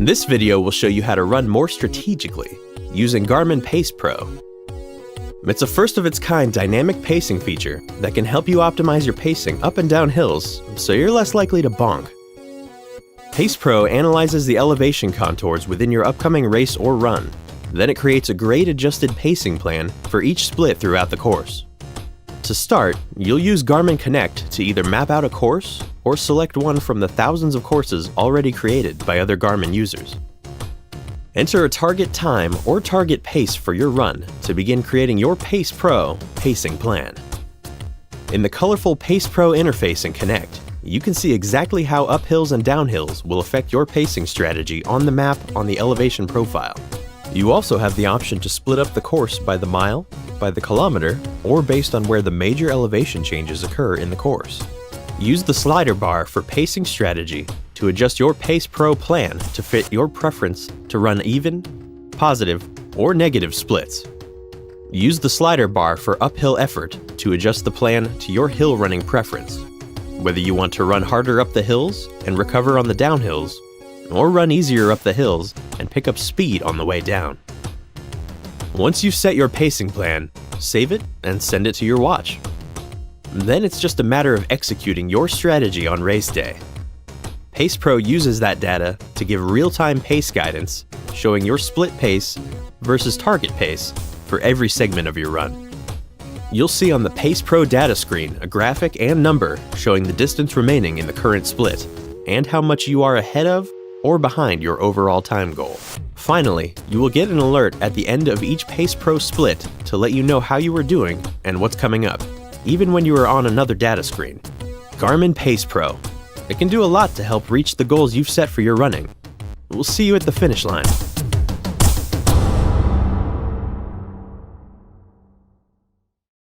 This video will show you how to run more strategically using Garmin Pace Pro. It's a first-of-its-kind dynamic pacing feature that can help you optimize your pacing up and down hills so you're less likely to bonk. Pace Pro analyzes the elevation contours within your upcoming race or run. Then it creates a grade-adjusted pacing plan for each split throughout the course. To start, you'll use Garmin Connect to either map out a course or select one from the thousands of courses already created by other Garmin users. Enter a target time or target pace for your run to begin creating your Pace Pro pacing plan. In the colorful Pace Pro interface in Connect, you can see exactly how uphills and downhills will affect your pacing strategy on the map on the elevation profile. You also have the option to split up the course by the mile, by the kilometer, or based on where the major elevation changes occur in the course. Use the slider bar for pacing strategy to adjust your Pace Pro plan to fit your preference to run even, positive, or negative splits. Use the slider bar for uphill effort to adjust the plan to your hill running preference, whether you want to run harder up the hills and recover on the downhills, or run easier up the hills and pick up speed on the way down. Once you've set your pacing plan, save it and send it to your watch. Then it's just a matter of executing your strategy on race day. Pace Pro uses that data to give real-time pace guidance, showing your split pace versus target pace for every segment of your run. You'll see on the Pace Pro data screen a graphic and number showing the distance remaining in the current split, and how much you are ahead of or behind your overall time goal. Finally, you will get an alert at the end of each Pace Pro split to let you know how you are doing and what's coming up, even when you are on another data screen. Garmin Pace Pro. It can do a lot to help reach the goals you've set for your running. We'll see you at the finish line.